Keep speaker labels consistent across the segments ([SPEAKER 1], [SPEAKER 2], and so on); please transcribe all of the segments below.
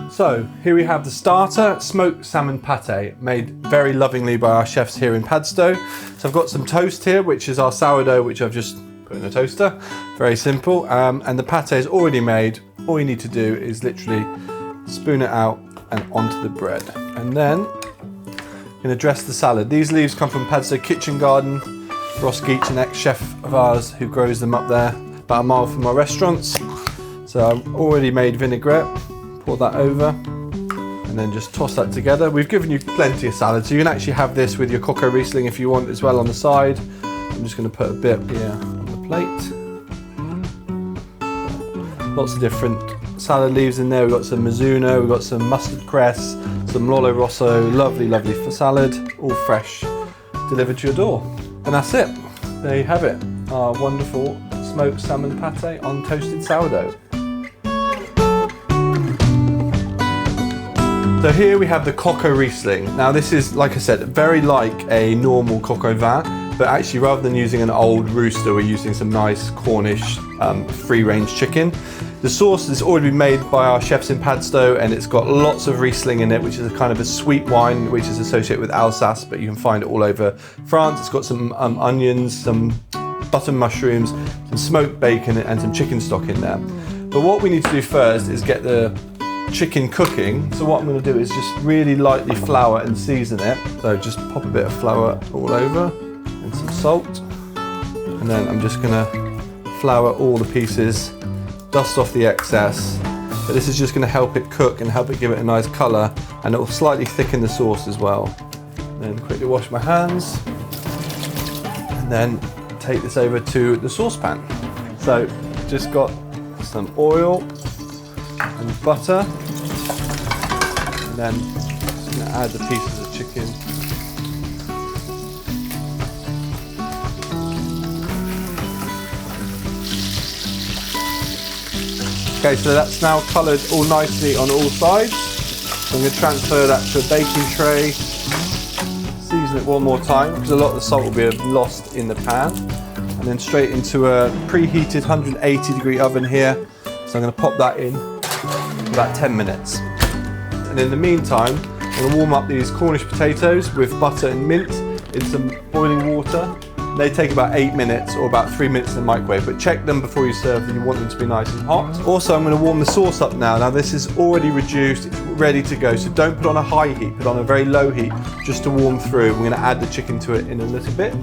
[SPEAKER 1] So here we have the starter, smoked salmon pate, made very lovingly by our chefs here in Padstow. So I've got some toast here, which is our sourdough, which I've just put in a toaster. Very simple. And the pate is already made. All you need to do is literally spoon it out and onto the bread. And then I'm going to dress the salad. These leaves come from Padstow Kitchen Garden. Ross Geach, an ex-chef of ours who grows them up there, about a mile from our restaurants. So I've already made vinaigrette. Pour that over and then just toss that together. We've given you plenty of salad, so you can actually have this with your cocoa Riesling if you want as well on the side. I'm just going to put a bit here on the plate. Lots of different salad leaves in there. We've got some Mizuno, we've got some mustard cress, some Lollo Rosso, lovely, lovely for salad, all fresh, delivered to your door. And that's it. There you have it, our wonderful smoked salmon pate on toasted sourdough. So here we have the cocoa Riesling. Now this is, like I said, very like a normal cocoa vin, but actually rather than using an old rooster, we're using some nice Cornish free-range chicken. The sauce has already been made by our chefs in Padstow, and it's got lots of Riesling in it, which is a kind of a sweet wine, which is associated with Alsace, but you can find it all over France. It's got some onions, some button mushrooms, some smoked bacon, and some chicken stock in there. But what we need to do first is get the chicken cooking. So what I'm going to do is just really lightly flour and season it. So just pop a bit of flour all over and some salt. And then I'm just going to flour all the pieces, dust off the excess. But this is just going to help it cook and help it give it a nice colour, and it will slightly thicken the sauce as well. Then quickly wash my hands and then take this over to the saucepan. So just got some oil and butter, and then just going to add the pieces of chicken. Okay, so that's now coloured all nicely on all sides. So I'm going to transfer that to a baking tray, season it one more time because a lot of the salt will be lost in the pan, and then straight into a preheated 180-degree oven here. So I'm going to pop that in for about 10 minutes. And in the meantime, I'm going to warm up these Cornish potatoes with butter and mint in some boiling water. They take about 8 minutes or about 3 minutes in the microwave, but check them before you serve them. You want them to be nice and hot. Also, I'm going to warm the sauce up now. Now this is already reduced, it's ready to go. So don't put on a high heat, put on a very low heat just to warm through. We're going to add the chicken to it in a little bit.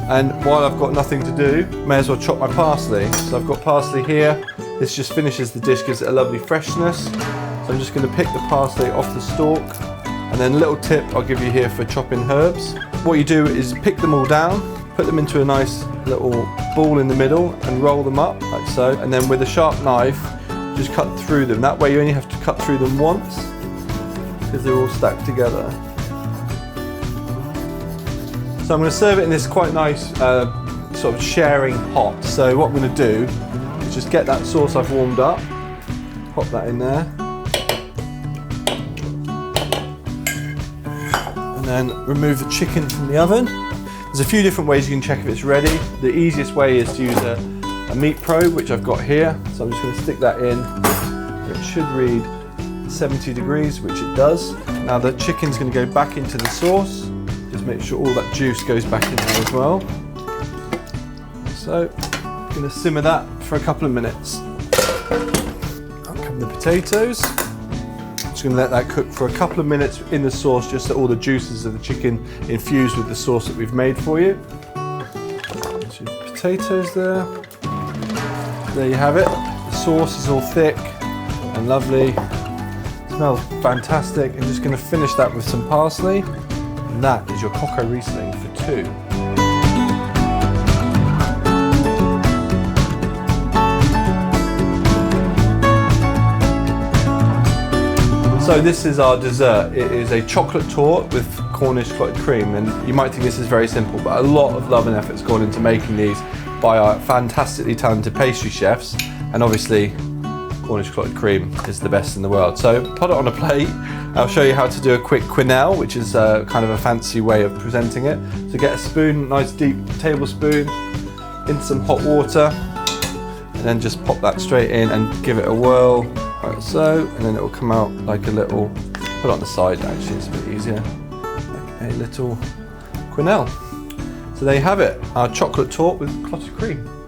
[SPEAKER 1] And while I've got nothing to do, may as well chop my parsley. So I've got parsley here. This just finishes the dish, gives it a lovely freshness. So I'm just going to pick the parsley off the stalk. And then a little tip I'll give you here for chopping herbs. What you do is pick them all down, put them into a nice little ball in the middle and roll them up like so. And then with a sharp knife, just cut through them. That way you only have to cut through them once because they're all stacked together. So I'm going to serve it in this quite nice sort of sharing pot. So what I'm going to do is just get that sauce I've warmed up, pop that in there. And then remove the chicken from the oven. There's a few different ways you can check if it's ready. The easiest way is to use a meat probe, which I've got here. So I'm just going to stick that in. It should read 70 degrees, which it does. Now the chicken's going to go back into the sauce. Just make sure all that juice goes back in there as well. So I'm going to simmer that for a couple of minutes. I'll come the potatoes. Just going to let that cook for a couple of minutes in the sauce, just so all the juices of the chicken infuse with the sauce that we've made for you. So potatoes there. There you have it. The sauce is all thick and lovely. Smells fantastic. I'm just going to finish that with some parsley. And that is your cocoa Riesling for two. So this is our dessert. It is a chocolate torte with Cornish clotted cream, and you might think this is very simple, but a lot of love and effort's gone into making these by our fantastically talented pastry chefs, and obviously Cornish clotted cream is the best in the world. So put it on a plate. I'll show you how to do a quick quenelle, which is kind of a fancy way of presenting it. So get a spoon, nice deep tablespoon, into some hot water, and then just pop that straight in and give it a whirl, like so, and then it will come out like a little, put it on the side actually, it's a bit easier, like a little quenelle. So there you have it, our chocolate torte with clotted cream.